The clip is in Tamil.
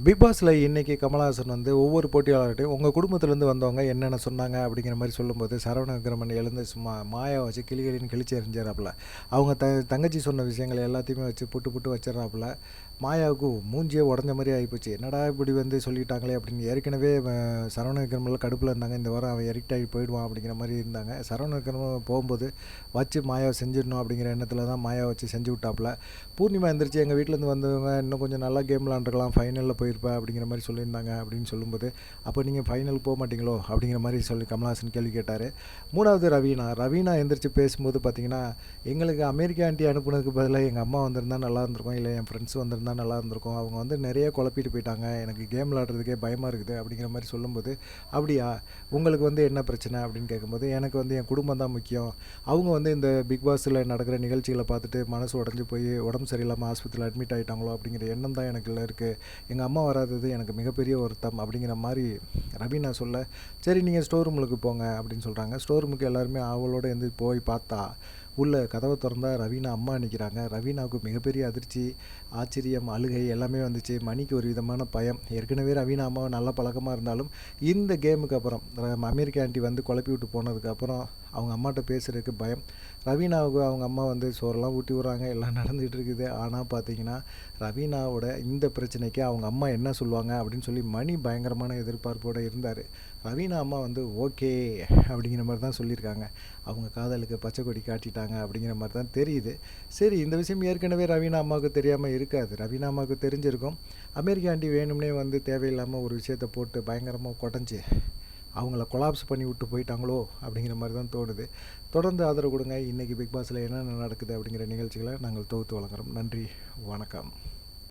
பிக் பாஸில் இன்றைக்கி கமலஹாசன் வந்து ஒவ்வொரு போட்டியாளர்கிட்டையும் உங்கள் குடும்பத்துலேருந்து வந்தவங்க என்னென்ன சொன்னாங்க அப்படிங்கிற மாதிரி சொல்லும்போது சரவண விக்ரமன் எழுந்து சும்மா மாயா வச்சு கிளிகளின்னு கிழிச்சு எறிஞ்சாராப்புல. அவங்க தங்கச்சி சொன்ன விஷயங்களை எல்லாத்தையுமே வச்சு புட்டு புட்டு வச்சிடறாப்புல. மாயாவுக்கு மூஞ்சியே உடஞ்ச மாதிரி ஆகிப்போச்சு. என்னடா இப்படி வந்து சொல்லிட்டாங்களே அப்படின்னு. ஏற்கனவே சரவண விக்ரமெல்லாம் கடுப்பில் இருந்தாங்க. இந்த வாரம் அவன் எரிக்ட் ஆகி போயிடுவான் அப்படிங்கிற மாதிரி இருந்தாங்க. சரவண விக்ரமன் போகும்போது வச்சு மாயாவை செஞ்சிடணும் அப்படிங்கிற எண்ணத்தில் தான் மாயாவை வச்சு செஞ்சு விட்டாப்புல. பூர்ணிமா எந்திரிச்சு எங்கள் வீட்டிலேருந்து வந்தவங்க இன்னும் கொஞ்சம் நல்லா கேம் விளாண்டுருக்கலாம், ஃபைனலில் போயிருப்பா அப்படிங்கிற மாதிரி சொல்லியிருந்தாங்க அப்படின்னு சொல்லும்போது, அப்போ நீங்கள் ஃபைனல் போக மாட்டீங்களோ அப்படிங்கிற மாதிரி சொல்லி கமலஹாசன் கேள்வி கேட்டார். மூணாவது ரவீனா எந்திரிச்சு பேசும்போது பார்த்தீங்கன்னா, எங்களுக்கு அமெரிக்கா ஆண்டி அனுப்புனதுக்கு பதிலாக எங்கள் அம்மா வந்திருந்தா நல்லா இருந்திருக்கும், இல்லை என் ஃப்ரெண்ட்ஸ் வந்திருந்தா நல்லா இருந்திருக்கும். அவங்க வந்து நிறைய குழப்பிட்டு போயிட்டாங்க, எனக்கு கேம் விளாட்றதுக்கே பயமாக இருக்குது அப்படிங்கிற மாதிரி சொல்லும்போது, அப்படியா உங்களுக்கு வந்து என்ன பிரச்சனை அப்படின்னு கேட்கும்போது, எனக்கு வந்து என் குடும்பம் தான் முக்கியம். அவங்க வந்து இந்த பிக் பாஸில் நடக்கிற நிகழ்ச்சிகளை பார்த்துட்டு மனசு உடஞ்சி போய் உடம்பு சரியில்லாமல் ஆஸ்பத்திரியில் அட்மிட் ஆகிட்டாங்களோ அப்படிங்கிற எண்ணம் தான் எனக்கு இருக்குது. எங்கள் அம்மா வராதது எனக்கு மிகப்பெரிய வருத்தம் அப்படிங்கிற மாதிரி ரவீனா சொல்ல, சரி நீங்கள் ஸ்டோர் ரூமுக்கு போங்க அப்படின்னு சொல்கிறாங்க. ஸ்டோர் ரூமுக்கு எல்லாருமே அவளோட இருந்து போய் பார்த்தா உள்ள கதவை திறந்தா ரவீனா அம்மா நிற்கிறாங்க. ரவீனாவுக்கு மிகப்பெரிய அதிர்ச்சி, ஆச்சரியம், அழுகை எல்லாமே வந்துச்சு. மணிக்கு ஒரு விதமான பயம். ஏற்கனவே ரவீனா அம்மாவை நல்ல பழக்கமாக இருந்தாலும் இந்த கேமுக்கு அப்புறம் அமெரிக்கா ஆண்டி வந்து குழப்பி விட்டு போனதுக்கப்புறம் அவங்க அம்மாட்ட பேசுகிறதுக்கு பயம். ரவீனாவுக்கு அவங்க அம்மா வந்து சோறெல்லாம் ஊட்டி விட்றாங்க, எல்லாம் நடந்துகிட்டு இருக்குது. ஆனால் பார்த்தீங்கன்னா ரவீனாவோட இந்த பிரச்சனைக்கு அவங்க அம்மா என்ன சொல்லுவாங்க அப்படின்னு சொல்லி மணி பயங்கரமான எதிர்பார்ப்போடு இருந்தார். ரவீனா அம்மா வந்து ஓகே அப்படிங்கிற மாதிரி தான் சொல்லியிருக்காங்க. அவங்க காதலுக்கு பச்சை கொடி காட்டிட்டாங்க அப்படிங்கிற மாதிரி தான் தெரியுது. சரி, இந்த விஷயம் ஏற்கனவே ரவீனா அம்மாவுக்கு தெரியாமல் இருக்காது. ரவீனா அம்மாவுக்கு தெரிஞ்சிருக்கும். அமெரிக்கா ஆண்டி வேணும்னே வந்து தேவையில்லாமல் ஒரு விஷயத்தை போட்டு பயங்கரமாக குடஞ்சி அவங்கள கொலாப்ஸ் பண்ணி விட்டு போயிட்டாங்களோ அப்படிங்கிற மாதிரி தான் தோணுது. தொடர்ந்து ஆதரவு கொடுங்க. இன்றைக்கி பிக் பாஸில் என்னென்ன நடக்குது அப்படிங்கிற நிகழ்ச்சிகளை நாங்கள் தொகுத்து வழங்குகிறோம். நன்றி, வணக்கம்.